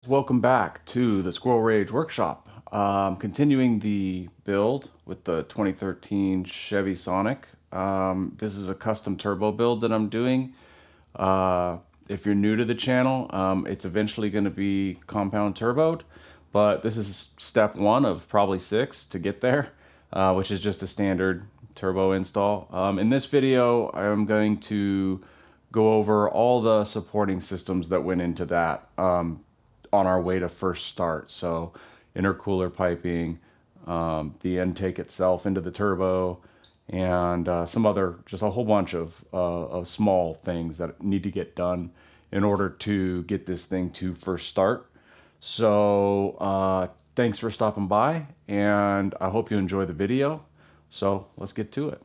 Welcome back to the Squirrel Rage Workshop. Continuing the build with the 2013 Chevy Sonic. This is a custom turbo build that I'm doing. If you're new to the channel, it's eventually going to be compound turboed, but this is step one of probably 6 to get there, which is just a standard turbo install. In this video, I'm going to go over all the supporting systems that went into that. On our way to first start. So intercooler piping, the intake itself into the turbo, and some other, just a whole bunch of small things that need to get done in order to get this thing to first start. So thanks for stopping by, and I hope you enjoy the video. So let's get to it.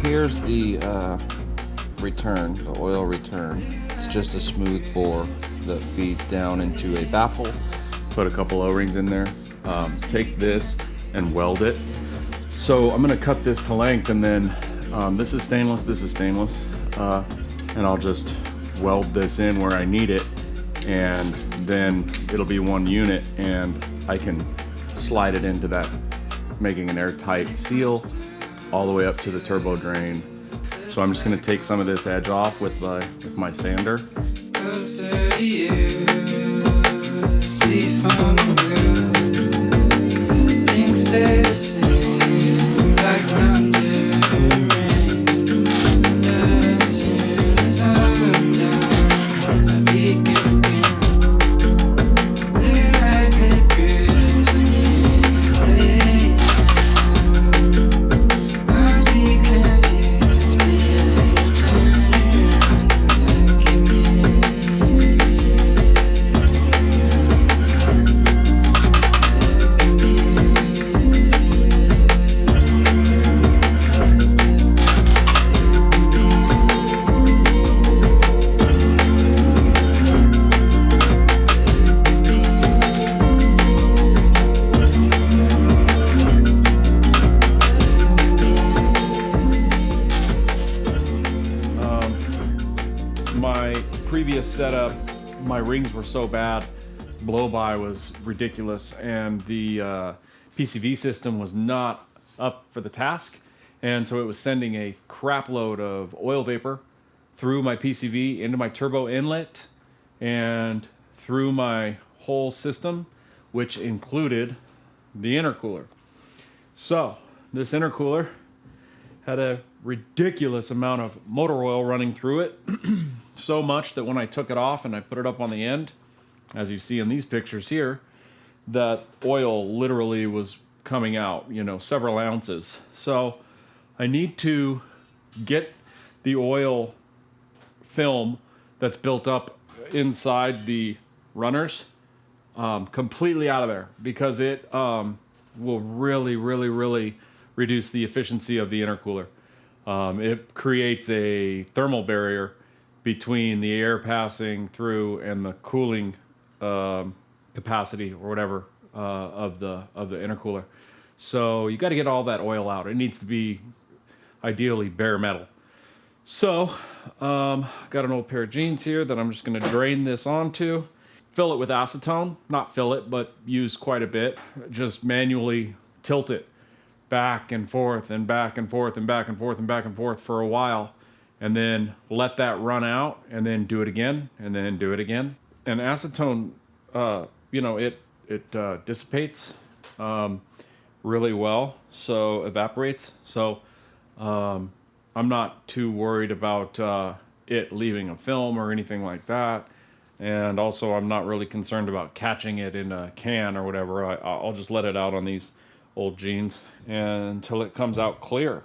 Here's the return, the oil return. It's just a smooth bore that feeds down into a baffle. Put a couple O-rings in there. Take this and weld it. So I'm gonna cut this to length, and then this is stainless, and I'll just weld this in where I need it, and then it'll be one unit, and I can slide it into that, making an airtight seal all the way up to the turbo drain. So I'm just going to take some of this edge off with my sander. Previous setup, my rings were so bad, blow by was ridiculous, and the PCV system was not up for the task, and so it was sending a crap load of oil vapor through my PCV into my turbo inlet and through my whole system, which included the intercooler. So this intercooler had a ridiculous amount of motor oil running through it. So much that when I took it off and I put it up on the end, as you see in these pictures here, that oil literally was coming out, you know, several ounces. So I need to get the oil film that's built up inside the runners completely out of there, because it will really reduce the efficiency of the intercooler. It creates a thermal barrier between the air passing through and the cooling capacity or whatever of the intercooler. So you got to get all that oil out. It needs to be ideally bare metal. So got an old pair of jeans here that I'm just going to drain this onto. Fill it with acetone, not fill it, but use quite a bit. Just manually tilt it back and forth and back and forth and back and forth and back and forth for a while, and then let that run out, and then do it again, and then do it again. And acetone, you know, it dissipates really well, so evaporates. So I'm not too worried about it leaving a film or anything like that. And also, I'm not really concerned about catching it in a can or whatever. I'll just let it out on these old jeans until it comes out clear.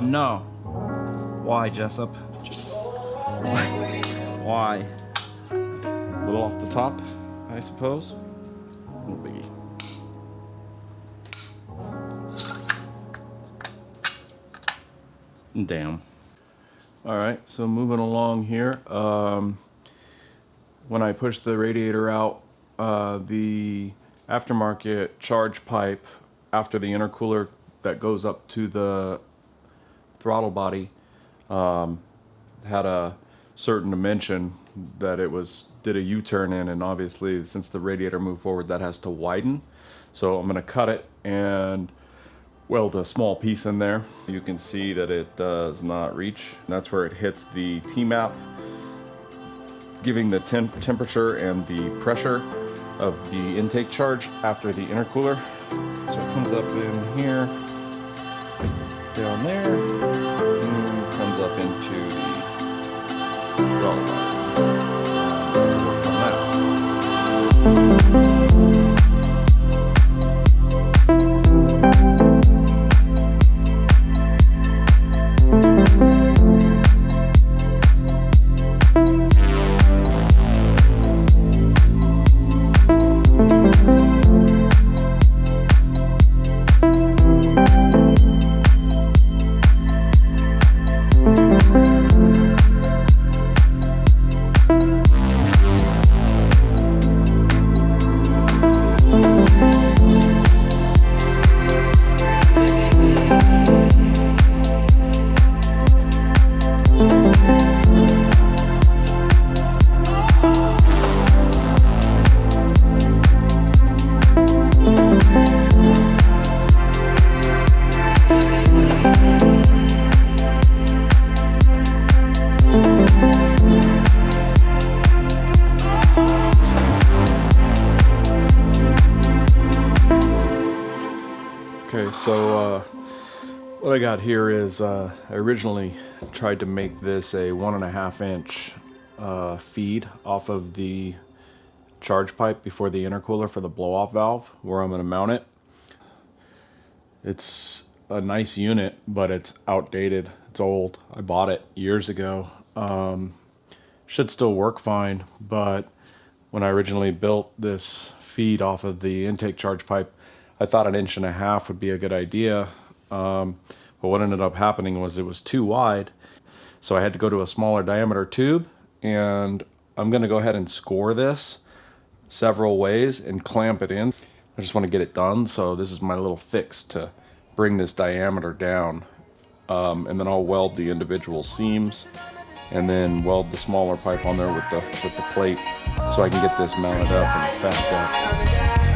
God, no. Why, Jessup? Why? A little off the top, I suppose. No biggie. Damn. Alright, so moving along here. When I push the radiator out, the aftermarket charge pipe after the intercooler that goes up to the throttle body had a certain dimension that it did a U-turn in, and obviously since the radiator moved forward, that has to widen. So I'm going to cut it and weld a small piece in there. You can see that it does not reach. That's where it hits the T-map, giving the temperature and the pressure of the intake charge after the intercooler. So it comes up in here, down there, and comes up into the throttle body. Work on that. Okay, so what I got here is I originally tried to make this a 1.5 inch feed off of the charge pipe before the intercooler for the blow-off valve, where I'm going to mount it. It's a nice unit, but it's outdated. It's old. I bought it years ago. Should still work fine, but when I originally built this feed off of the intake charge pipe, I thought 1.5 inches would be a good idea. But what ended up happening was it was too wide, so I had to go to a smaller diameter tube, and I'm going to go ahead and score this several ways and clamp it in. I just want to get it done, so this is my little fix to bring this diameter down, and then I'll weld the individual seams and then weld the smaller pipe on there with the plate so I can get this mounted up and fabbed up.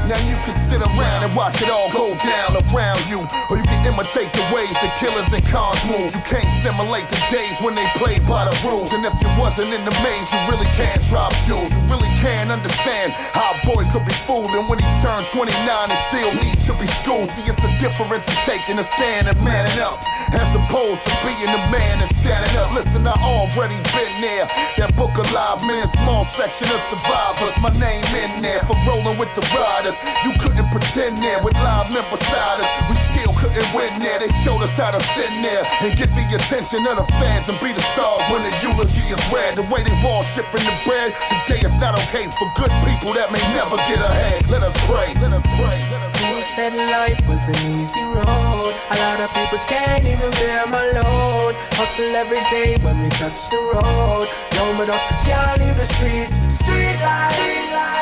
Now you can sit around and watch it all go down around you, or you can imitate the ways the killers and cons move. You can't simulate the days when they played by the rules, and if you wasn't in the maze, you really can't drop jewels. You really can't understand how a boy could be fooled, and when he turned 29 and still need to be schooled. See, it's a difference in taking a stand and manning up, as opposed to being the man and standing up. Listen, I already been there. That book of live men, small section of survivors. My name in there for rolling with the riders. You couldn't pretend there with live men beside us. We still couldn't win there. They showed us how to sit there and get the attention of the fans and be the stars when the eulogy is read. The way they wall shipping the bread, today it's not okay for good people that may never get ahead. Let us pray, let us pray, let us pray. Who said life was an easy road? A lot of people can't even bear my load. Hustle every day when we touch the road. No, but us can't leave the streets. Street life,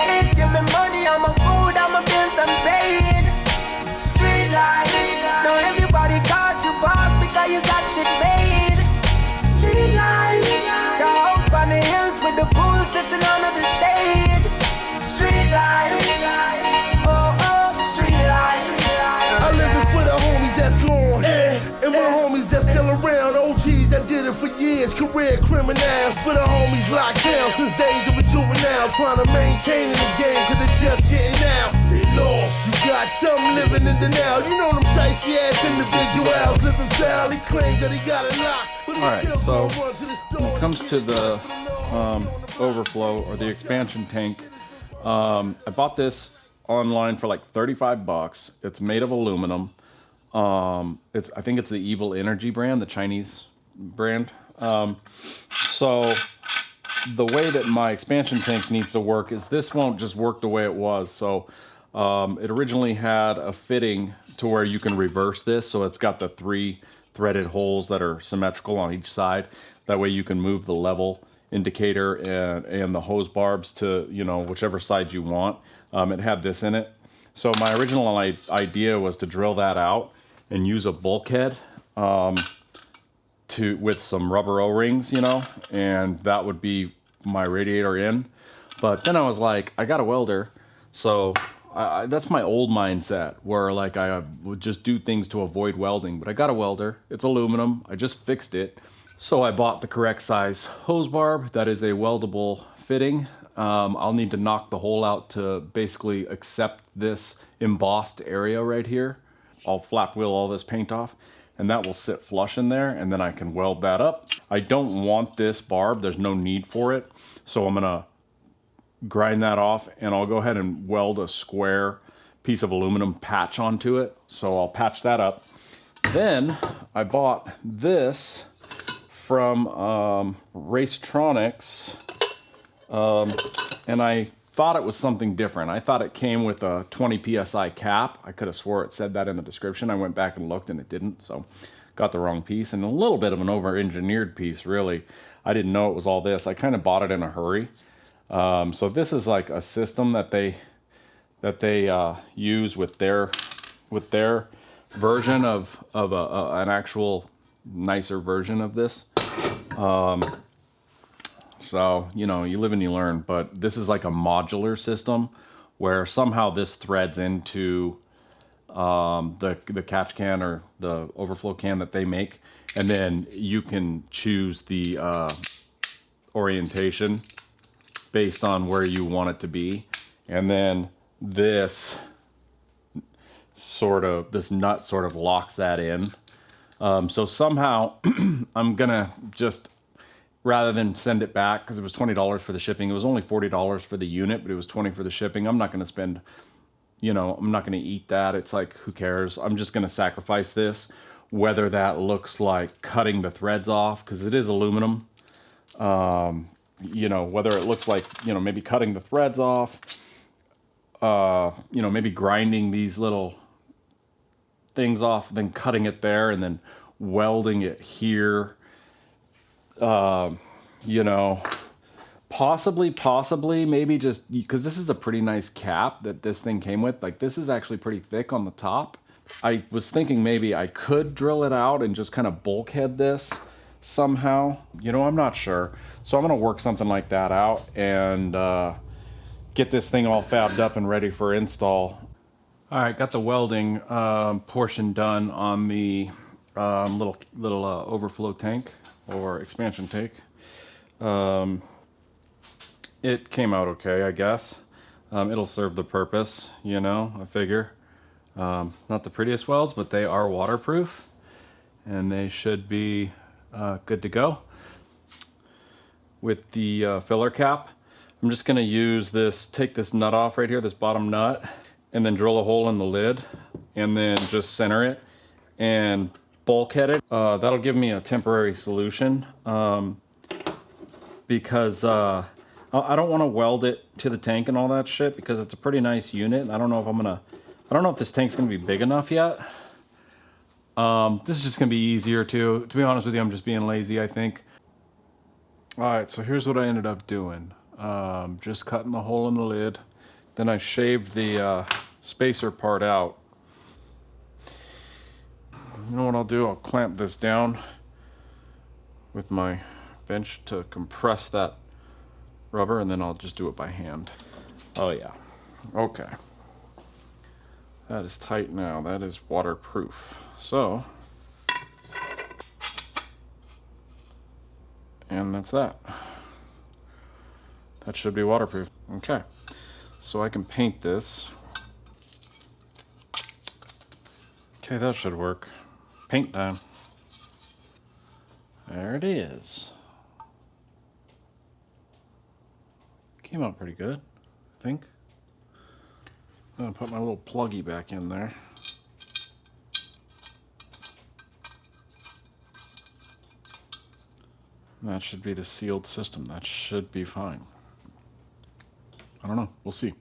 ain't give me money on my food, on my bills done paid. Street life, now everybody calls you boss because you got shit made. Street life, the house on the hills with the pool sitting under the shade. Street life, oh oh, street life. I'm living for the homies that's gone, and my homies that's still around. OGs that did it for years, career criminals. For the homies locked down since days of a juvenile, trying to maintain in the game cause it's just getting out. They lost. You got something living in the now. You know them shicey ass individuals living foul. He claimed that he got it locked, but he Alright, still so gonna run to the store. when it comes to the overflow or the expansion tank, I bought this online for like $35. It's made of aluminum. I think it's the Evil Energy brand, the Chinese brand. So the way that my expansion tank needs to work is this won't just work the way it was. So it originally had a fitting to where you can reverse this. So it's got the 3 threaded holes that are symmetrical on each side. That way you can move the level indicator and the hose barbs to, you know, whichever side you want. It had this in it. So my original idea was to drill that out and use a bulkhead with some rubber O-rings, you know, and that would be my radiator in. But then I was like, I got a welder, so that's my old mindset where like I would just do things to avoid welding. But I got a welder. It's aluminum. I just fixed it. So I bought the correct size hose barb that is a weldable fitting. I'll need to knock the hole out to basically accept this embossed area right here. I'll flap wheel all this paint off and that will sit flush in there, and then I can weld that up. I don't want this barb. There's no need for it. So I'm gonna grind that off and I'll go ahead and weld a square piece of aluminum patch onto it. So I'll patch that up. Then I bought this from Racetronics, and I thought it was something different. I thought it came with a 20 PSI cap. I could have swore it said that in the description. I went back and looked and it didn't, so got the wrong piece, and a little bit of an over-engineered piece, really. I didn't know it was all this. I kind of bought it in a hurry. So this is like a system that they use with their version of an actual nicer version of this. So, you know, you live and you learn, but this is like a modular system where somehow this threads into the catch can or the overflow can that they make. And then you can choose the orientation based on where you want it to be. And then this nut sort of locks that in. So somehow I'm gonna just, rather than send it back, because it was $20 for the shipping, it was only $40 for the unit, but it was $20 for the shipping. I'm not going to spend, you know, I'm not going to eat that. It's like, who cares? I'm just going to sacrifice this, whether that looks like cutting the threads off, because it is aluminum. You know, whether it looks like, you know, maybe cutting the threads off, you know, maybe grinding these little things off, then cutting it there, and then welding it here. You know, possibly, maybe just because this is a pretty nice cap that this thing came with. Like, this is actually pretty thick on the top. I was thinking maybe I could drill it out and just kind of bulkhead this somehow. You know, I'm not sure. So I'm going to work something like that out and get this thing all fabbed up and ready for install. All right, got the welding portion done on the little overflow tank or expansion tank. It came out okay, I guess. It'll serve the purpose, you know, I figure. Not the prettiest welds, but they are waterproof and they should be good to go. With the filler cap, I'm just gonna use this, take this nut off right here, this bottom nut, and then drill a hole in the lid and then just center it and bulkhead it. That'll give me a temporary solution because I don't want to weld it to the tank and all that shit because it's a pretty nice unit. I don't know if this tank's gonna be big enough yet. This is just gonna be easier too. To be honest with you, I'm just being lazy, I think. All right, so here's what I ended up doing. Just cutting the hole in the lid. Then I shaved the spacer part out. You know what I'll do? I'll clamp this down with my bench to compress that rubber, and then I'll just do it by hand. Oh yeah, okay. That is tight now. That is waterproof. So, and that's that. That should be waterproof. Okay, so I can paint this. Okay, that should work. Paint time. There it is. Came out pretty good, I think. I'm gonna put my little pluggy back in there. That should be the sealed system. That should be fine. I don't know. We'll see.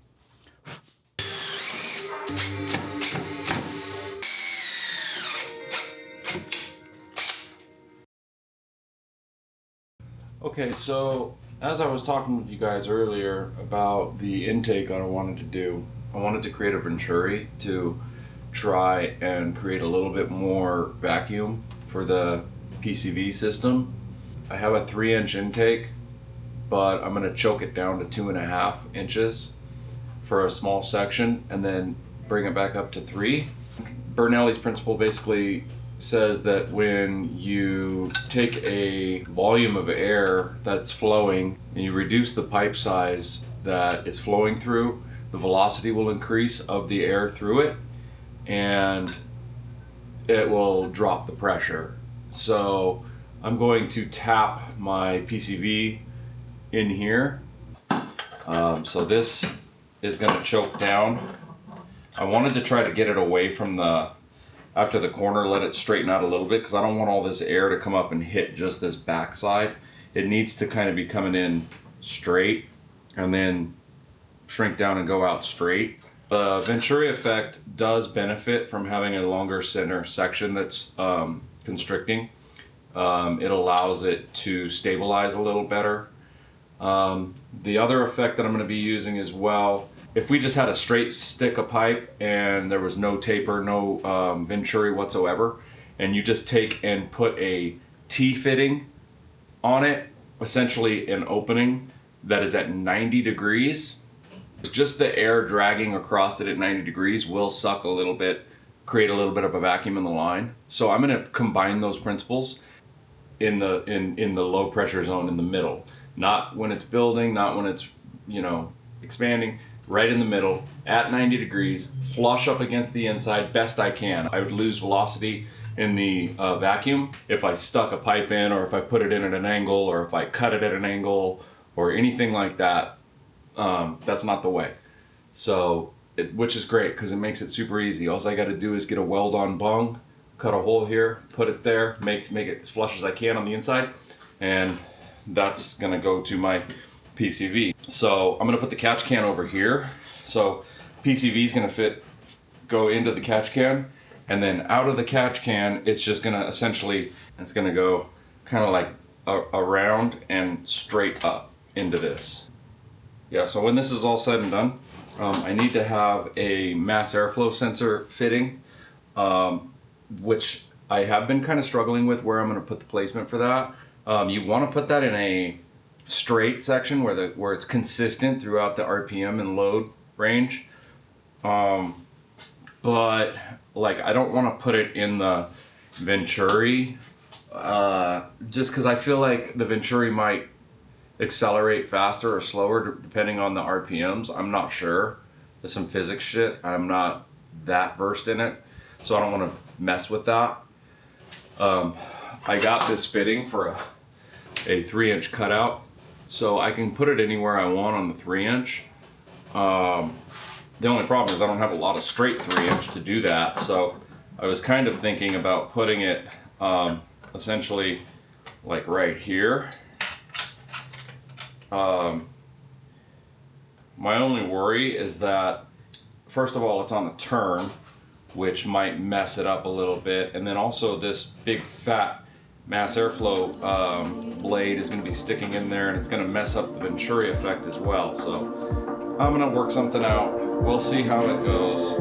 Okay, so as I was talking with you guys earlier about the intake that I wanted to do, I wanted to create a Venturi to try and create a little bit more vacuum for the PCV system. I have a 3-inch intake, but I'm going to choke it down to 2.5 inches for a small section and then bring it back up to 3. Bernoulli's principle basically says that when you take a volume of air that's flowing and you reduce the pipe size that it's flowing through, the velocity will increase of the air through it and it will drop the pressure. So I'm going to tap my PCV in here. So this is going to choke down. I wanted to try to get it away from after the corner, let it straighten out a little bit because I don't want all this air to come up and hit just this backside. It needs to kind of be coming in straight and then shrink down and go out straight. The Venturi effect does benefit from having a longer center section that's constricting. It allows it to stabilize a little better. The other effect that I'm going to be using as well, if we just had a straight stick of pipe and there was no taper, no Venturi whatsoever, and you just take and put a T-fitting on it, essentially an opening that is at 90 degrees, just the air dragging across it at 90 degrees will suck a little bit, create a little bit of a vacuum in the line. So I'm going to combine those principles in the low pressure zone in the middle. Not when it's building, not when it's, expanding, right in the middle at 90 degrees, flush up against the inside best I can. I would lose velocity in the vacuum if I stuck a pipe in, or if I put it in at an angle, or if I cut it at an angle, or anything like that. That's not the way. So, which is great because it makes it super easy. All I got to do is get a weld-on bung, cut a hole here, put it there, make it as flush as I can on the inside, and that's gonna go to my PCV. So I'm gonna put the catch can over here. So PCV is gonna go into the catch can, and then out of the catch can, it's just gonna it's gonna go kind of like around and straight up into this. Yeah, so when this is all said and done, I need to have a mass airflow sensor fitting, which I have been kind of struggling with where I'm gonna put the placement for that. You wanna put that in a straight section where it's consistent throughout the RPM and load range, but like I don't want to put it in the Venturi just because I feel like the Venturi might accelerate faster or slower depending on the RPMs. I'm not sure. There's some physics shit. I'm not that versed in it, so I don't want to mess with that. I got this fitting for a 3-inch cutout, so I can put it anywhere I want on the 3-inch. The only problem is I don't have a lot of straight 3-inch to do that, so I was kind of thinking about putting it essentially like right here. My only worry is that, first of all, it's on a turn, which might mess it up a little bit, and then also this big fat mass airflow blade is going to be sticking in there, and it's going to mess up the Venturi effect as well. So I'm going to work something out. We'll see how it goes.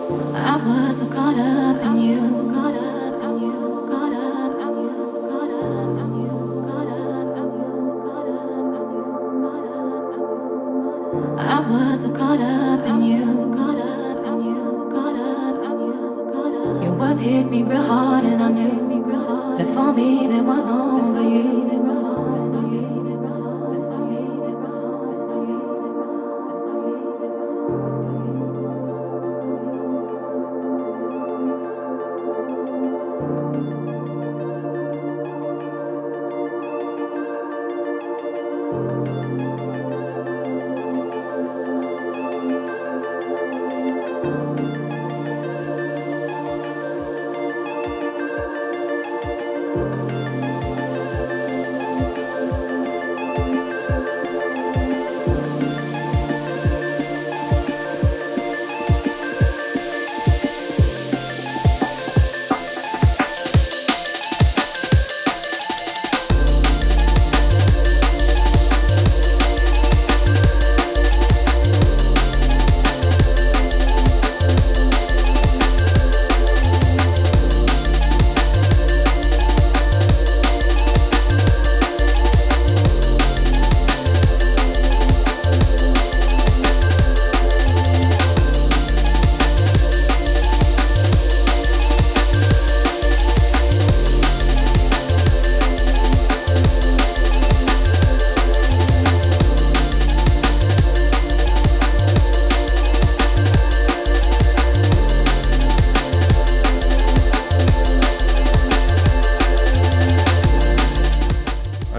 I was so caught up in you, so caught up in you, so caught up in you, so caught up in you, so caught up in you, so caught up in you, so caught up in you, so caught up. I was so caught up in you, so caught up in you, so caught up in you, so caught up. Your words hit me real hard, and I knew that for me there was no one but you.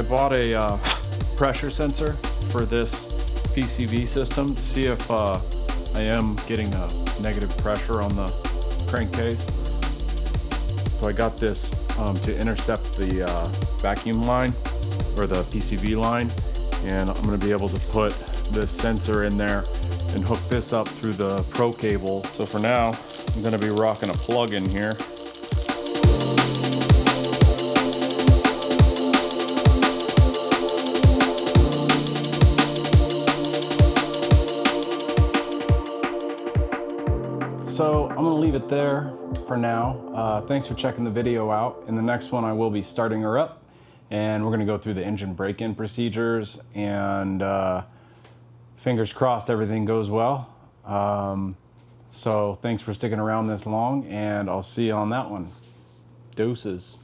Bought a pressure sensor for this PCV system to see if I am getting a negative pressure on the crankcase. So I got this to intercept the vacuum line or the PCV line, and I'm going to be able to put this sensor in there and hook this up through the Pro cable. So for now, I'm going to be rocking a plug in here. So I'm gonna leave it there for now. Thanks for checking the video out. In the next one, I will be starting her up, and we're gonna go through the engine break-in procedures, and fingers crossed everything goes well. So thanks for sticking around this long, and I'll see you on that one. Deuces.